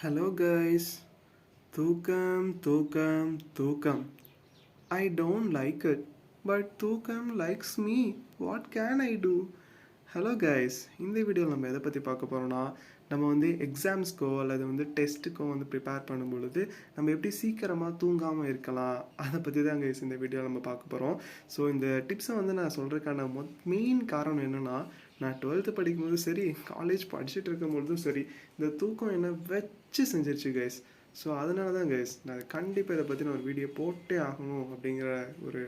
Hello guys. தூக்கம் தூக்கம் தூக்கம். I don't like it, but தூக்கம் likes me. What can I do? Hello guys, இந்த வீடியோவில் நம்ம எதை பற்றி பார்க்க போகிறோம்னா, நம்ம வந்து எக்ஸாம்ஸ்க்கோ அல்லது வந்து டெஸ்ட்டுக்கோ வந்து ப்ரிப்பேர் பண்ணும் பொழுது நம்ம எப்படி சீக்கிரமாக தூங்காமல் இருக்கலாம், அதை பற்றி தான் கைஸ் இந்த வீடியோவில் நம்ம பார்க்க போகிறோம். ஸோ இந்த டிப்ஸை வந்து நான் சொல்கிறதுக்கான மெயின் காரணம் என்னென்னா, நான் 12th படிக்கும்போது சரி, காலேஜ் படிச்சுட்டு இருக்கும்பொழுதும் சரி, இந்த தூக்கம் என்ன வச்சு செஞ்சிருச்சு கைஸ். ஸோ அதனால தான் கைஸ் நான் கண்டிப்பாக இதை பற்றி நான் ஒரு வீடியோ போட்டே ஆகணும் அப்படிங்கிற ஒரு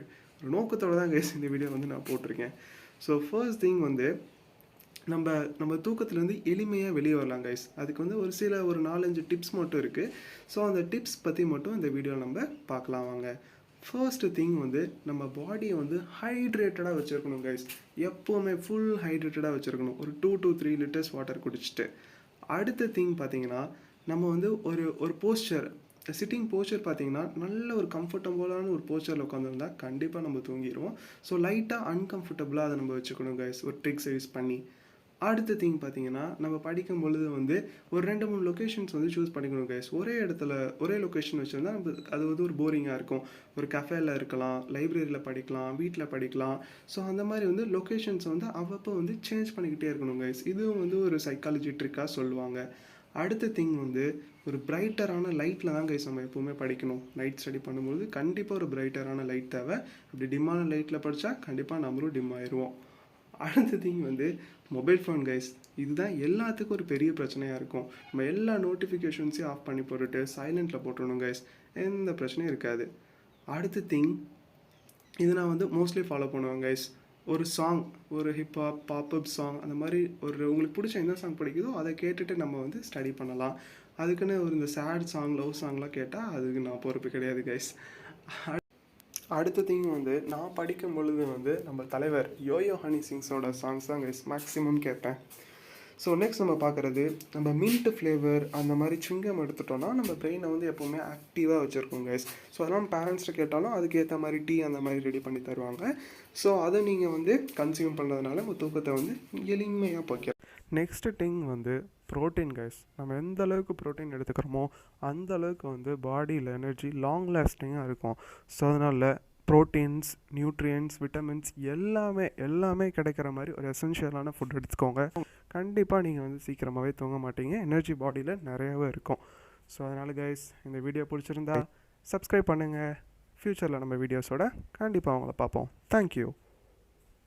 நோக்கத்தோடு தான் கைஸ் இந்த வீடியோ வந்து நான் போட்டிருக்கேன். ஸோ ஃபர்ஸ்ட் திங் வந்து நம்ம தூக்கத்துலேருந்து எளிமையாக வெளியே வரலாம் கைஸ். அதுக்கு வந்து ஒரு 4-5 டிப்ஸ் மட்டும் இருக்குது. ஸோ அந்த டிப்ஸ் பற்றி மட்டும் இந்த வீடியோவில் நம்ம பார்க்கலாம் வாங்க. ஃபர்ஸ்ட் திங் வந்து நம்ம பாடியை வந்து ஹைட்ரேட்டடாக வச்சுருக்கணும் கைஸ். எப்போவுமே ஃபுல் ஹைட்ரேட்டடாக வச்சுருக்கணும். ஒரு 2 to 3 liters வாட்டர் குடிச்சிட்டு. அடுத்த திங் பார்த்தீங்கன்னா, நம்ம வந்து ஒரு போஸ்டர், சிட்டிங் போஸ்டர் பார்த்தீங்கன்னா நல்ல ஒரு கம்ஃபர்டபுளான ஒரு போஸ்டரில் உட்காந்துருந்தா கண்டிப்பாக நம்ம தூங்கிடுவோம். ஸோ லைட்டாக அன்கம்ஃபர்டபுளாக அதை நம்ம வச்சுக்கணும் கைஸ், ஒரு ட்ரிக்ஸை யூஸ் பண்ணி. அடுத்த திங் பார்த்தீங்கன்னா, நம்ம படிக்கும் பொழுது வந்து ஒரு 2-3 லொக்கேஷன்ஸ் வந்து சூஸ் பண்ணிக்கணும் கைஸ். ஒரே இடத்துல ஒரே லொக்கேஷன் வச்சுருந்தா அது வந்து ஒரு போரிங்காக இருக்கும். ஒரு கஃபேல இருக்கலாம், லைப்ரரியில் படிக்கலாம், வீட்டில் படிக்கலாம். ஸோ அந்த மாதிரி வந்து லொக்கேஷன்ஸ் வந்து அவ்வப்போ வந்து சேஞ்ச் பண்ணிக்கிட்டே இருக்கணும் கைஸ். இதுவும் வந்து ஒரு சைக்காலஜி ட்ரிக்காக சொல்லுவாங்க. அடுத்த திங் வந்து ஒரு பிரைட்டரான லைட்டில் தான் கைஸ் நம்ம எப்போவுமே படிக்கணும். நைட் ஸ்டடி பண்ணும்போது கண்டிப்பாக ஒரு பிரைட்டரான லைட் தேவை. அப்படி டிம்மான லைட்டில் படித்தா கண்டிப்பாக நம்மளும் டிம் ஆயிடுவோம். அடுத்த திங் வந்து மொபைல் ஃபோன் கைஸ். இதுதான் எல்லாத்துக்கும் ஒரு பெரிய பிரச்சனையாக இருக்கும். நம்ம எல்லா நோட்டிஃபிகேஷன்ஸையும் ஆஃப் பண்ணி போட்டுட்டு சைலண்டில் போட்டுடணும் கைஸ், எந்த பிரச்சனையும் இருக்காது. அடுத்த திங், இது நான் வந்து மோஸ்ட்லி ஃபாலோ பண்ணுவேன் கைஸ். ஒரு சாங், ஒரு ஹிப்ஹாப் பாப்அப் சாங், அந்த மாதிரி உங்களுக்கு பிடிச்ச எந்த சாங் பிடிக்குதோ அதை கேட்டுட்டு நம்ம வந்து ஸ்டடி பண்ணலாம். அதுக்குன்னு இந்த சேட் சாங், லவ் சாங்லாம் கேட்டால் அதுக்கு நான் பொறுப்பு கிடையாது கைஸ். அடுத்த திங் வந்து நான் படிக்கும் பொழுது வந்து நம்ம தலைவர் யோயோ ஹனி சிங்ஸோட சாங்ஸ் தான் கைஸ் மேக்ஸிமம் கேட்பேன். ஸோ நெக்ஸ்ட் நம்ம பார்க்குறது, நம்ம மின்ட் ஃப்ளேவர் அந்த மாதிரி சுங்கம் எடுத்துட்டோம்னா நம்ம பிரெயினை வந்து எப்போவுமே ஆக்டிவாக வச்சுருக்கோம் கைஸ். ஸோ அதெல்லாம் பேரண்ட்ஸ்ட்டு கேட்டாலும் அதுக்கேற்ற மாதிரி டீ அந்த மாதிரி ரெடி பண்ணி தருவாங்க. ஸோ அதை நீங்கள் வந்து கன்சியூம் பண்ணுறதுனால உங்கள் தூக்கத்தை வந்து எளிமையாக போய்க்கலாம். நெக்ஸ்ட் திங் வந்து ப்ரோட்டீன் கைஸ். நம்ம எந்த அளவுக்கு ப்ரோட்டீன் எடுத்துக்கிறோமோ அந்த அளவுக்கு வந்து பாடியில் எனர்ஜி லாங் லாஸ்டிங்காக இருக்கும். ஸோ அதனால் ப்ரோட்டீன்ஸ், நியூட்ரியன்ஸ், விட்டமின்ஸ் எல்லாமே கிடைக்கிற மாதிரி ஒரு எசென்ஷியலான ஃபுட் எடுத்துக்கோங்க. கண்டிப்பாக நீங்கள் வந்து சீக்கிரமாகவே தூங்க மாட்டீங்க. எனர்ஜி பாடியில் நிறையாவே இருக்கும். ஸோ அதனால் கைஸ், இந்த வீடியோ பிடிச்சிருந்தா சப்ஸ்கிரைப் பண்ணுங்கள். ஃப்யூச்சரில் நம்ம வீடியோஸோட கண்டிப்பாக அவங்கள பார்ப்போம். தேங்க்யூ.